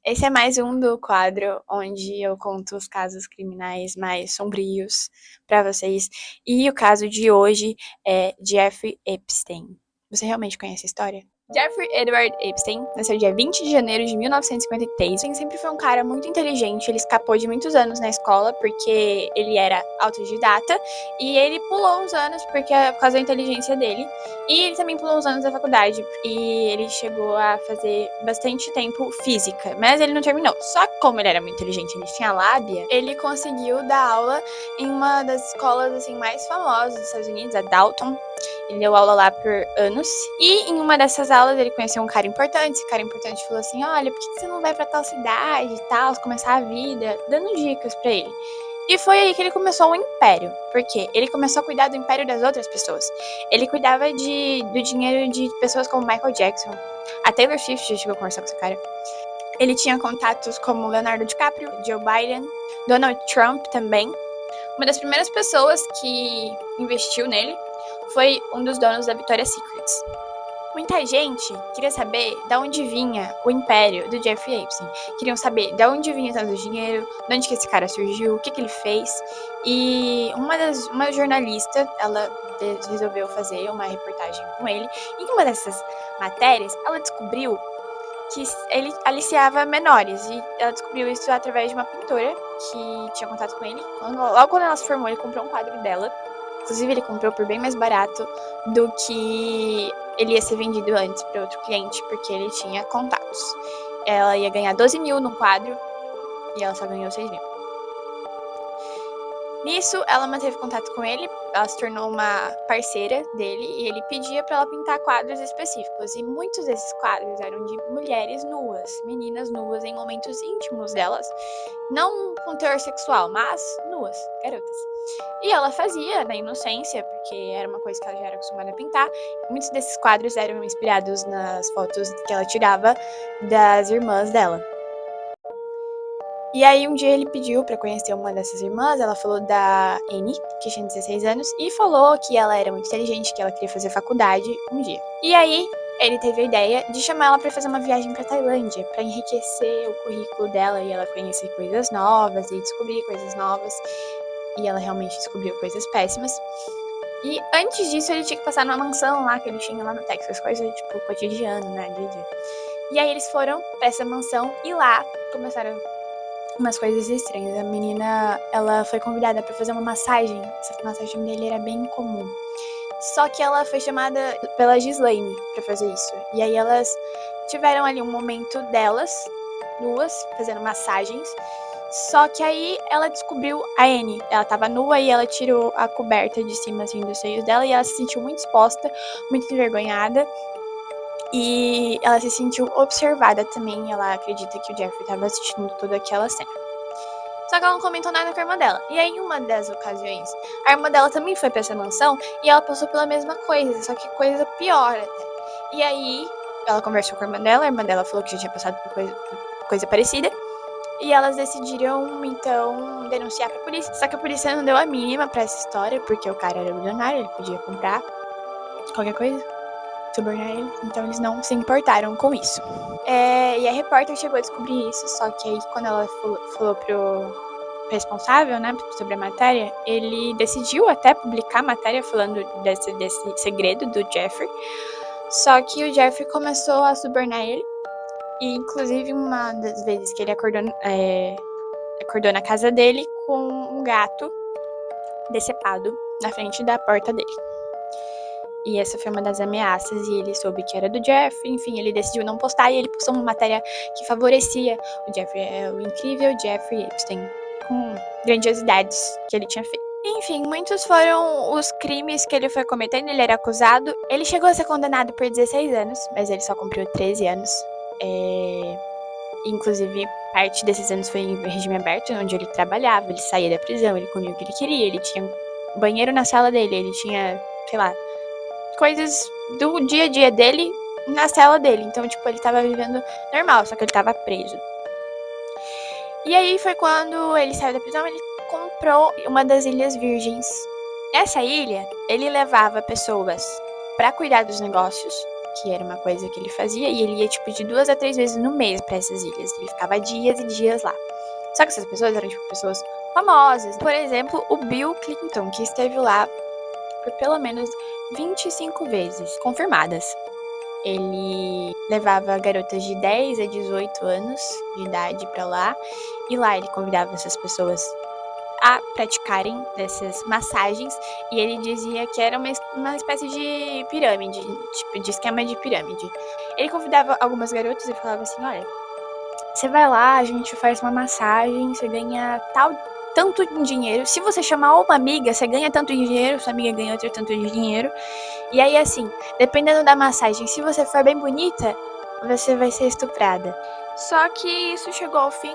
Esse é mais um do quadro onde eu conto os casos criminais mais sombrios para vocês. E o caso de hoje é Jeffrey Epstein. Você realmente conhece a história? Jeffrey Edward Epstein nasceu dia 20 de janeiro de 1953. Ele sempre foi um cara muito inteligente, ele escapou de muitos anos na escola porque ele era autodidata e ele pulou uns anos por causa da inteligência dele. E ele também pulou uns anos da faculdade e ele chegou a fazer bastante tempo física, mas ele não terminou. Só que como ele era muito inteligente, ele tinha lábia, ele conseguiu dar aula em uma das escolas assim mais famosas dos Estados Unidos, a Dalton. Ele deu aula lá por anos. E em uma dessas aulas ele conheceu um cara importante. Esse cara importante falou assim: olha, por que você não vai pra tal cidade e tal, começar a vida, dando dicas pra ele. E foi aí que ele começou o império. Porque ele começou a cuidar do império das outras pessoas. Ele cuidava do dinheiro de pessoas como Michael Jackson. A Taylor Swift já chegou a conversar com esse cara. Ele tinha contatos como Leonardo DiCaprio, Joe Biden, Donald Trump também. Uma das primeiras pessoas que investiu nele foi um dos donos da Victoria's Secret. Muita gente queria saber de onde vinha o império do Jeffrey Epstein. Queriam saber de onde vinha tanto dinheiro, de onde que esse cara surgiu, o que ele fez. E uma jornalista, ela resolveu fazer uma reportagem com ele. E em uma dessas matérias, ela descobriu que ele aliciava menores. E ela descobriu isso através de uma pintora que tinha contato com ele. Logo quando ela se formou, ele comprou um quadro dela. Inclusive, ele comprou por bem mais barato do que ele ia ser vendido antes para outro cliente, porque ele tinha contatos. Ela ia ganhar 12 mil no quadro e ela só ganhou 6 mil. Nisso, ela manteve contato com ele, ela se tornou uma parceira dele e ele pedia para ela pintar quadros específicos. E muitos desses quadros eram de mulheres nuas, meninas nuas em momentos íntimos delas, não com teor sexual, mas nuas, garotas. E ela fazia na inocência, porque era uma coisa que ela já era acostumada a pintar. Muitos desses quadros eram inspirados nas fotos que ela tirava das irmãs dela. E aí um dia ele pediu pra conhecer uma dessas irmãs, ela falou da Annie, que tinha 16 anos, e falou que ela era muito inteligente, que ela queria fazer faculdade um dia. E aí ele teve a ideia de chamar ela pra fazer uma viagem pra Tailândia, pra enriquecer o currículo dela e ela conhecer coisas novas e descobrir coisas novas. E ela realmente descobriu coisas péssimas. E antes disso ele tinha que passar numa mansão lá que ele tinha lá no Texas, coisa tipo cotidiano, né, dia a dia. E aí eles foram pra essa mansão e lá começaram umas coisas estranhas. A menina, ela foi convidada pra fazer uma massagem. Essa massagem dele era bem comum. Só que ela foi chamada pela Ghislaine pra fazer isso. E aí elas tiveram ali um momento delas, nuas, fazendo massagens. Só que aí ela descobriu a Annie. Ela tava nua e ela tirou a coberta de cima, assim, dos seios dela. E ela se sentiu muito exposta, muito envergonhada. E ela se sentiu observada também. Ela acredita que o Jeffrey tava assistindo toda aquela cena. Só que ela não comentou nada com a irmã dela. E aí, em uma das ocasiões, a irmã dela também foi pra essa mansão e ela passou pela mesma coisa, só que coisa pior até. E aí, ela conversou com a irmã dela falou que já tinha passado por coisa parecida. E elas decidiram, então, denunciar pra polícia. Só que a polícia não deu a mínima pra essa história, porque o cara era milionário, ele podia comprar qualquer coisa, subornar ele. Então, eles não se importaram com isso. E a repórter chegou a descobrir isso, só que aí quando ela falou pro responsável, né, sobre a matéria, ele decidiu até publicar a matéria falando desse segredo do Jeffrey, só que o Jeffrey começou a subornar ele, e inclusive uma das vezes que ele acordou na casa dele com um gato decepado na frente da porta dele. E essa foi uma das ameaças, e ele soube que era do Jeffrey, enfim, ele decidiu não postar, e ele postou uma matéria que favorecia o Jeffrey, o incrível Jeffrey Epstein, com grandiosidades que ele tinha feito. Enfim, muitos foram os crimes que ele foi cometendo, ele era acusado, ele chegou a ser condenado por 16 anos, mas ele só cumpriu 13 anos, inclusive parte desses anos foi em regime aberto, onde ele trabalhava, ele saía da prisão, ele comia o que ele queria, ele tinha um banheiro na sala dele, ele tinha, sei lá, coisas do dia a dia dele na cela dele. Então, tipo, ele tava vivendo normal, só que ele tava preso. E aí foi quando ele saiu da prisão, ele comprou uma das Ilhas Virgens. Essa ilha, ele levava pessoas pra cuidar dos negócios que era uma coisa que ele fazia, e ele ia, tipo, de 2 a 3 vezes no mês pra essas ilhas. Ele ficava dias e dias lá. Só que essas pessoas eram, tipo, pessoas famosas. Por exemplo, o Bill Clinton, que esteve lá por pelo menos 25 vezes confirmadas. Ele levava garotas de 10 a 18 anos de idade pra lá, e lá ele convidava essas pessoas a praticarem dessas massagens, e ele dizia que era uma espécie de pirâmide, tipo, de esquema de pirâmide. Ele convidava algumas garotas e falava assim, olha, você vai lá, a gente faz uma massagem, você ganha tanto de dinheiro. Se você chamar uma amiga, você ganha tanto de dinheiro, sua amiga ganha outro tanto de dinheiro. E aí, assim, dependendo da massagem, se você for bem bonita, você vai ser estuprada. Só que isso chegou ao fim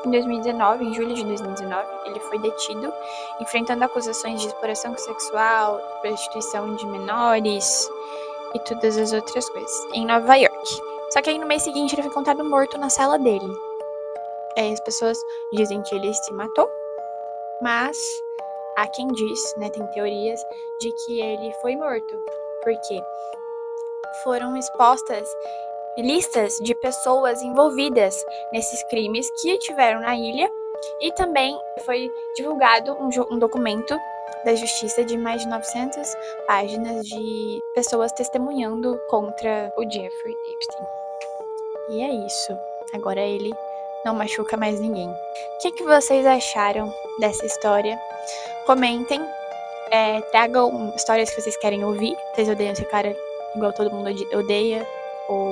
em 2019, em julho de 2019. Ele foi detido, enfrentando acusações de exploração sexual, prostituição de menores e todas as outras coisas, em Nova York. Só que aí no mês seguinte ele foi encontrado morto na cela dele. As pessoas dizem que ele se matou, mas há quem diz, né, tem teorias de que ele foi morto, porque foram expostas listas de pessoas envolvidas nesses crimes que tiveram na ilha, e também foi divulgado um documento da justiça de mais de 900 páginas de pessoas testemunhando contra o Jeffrey Epstein. E é isso. Agora ele não machuca mais ninguém. O que vocês acharam dessa história? Comentem. Tragam histórias que vocês querem ouvir. Vocês odeiam esse cara igual todo mundo odeia? Ou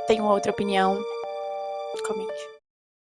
tem uma outra opinião? Comente.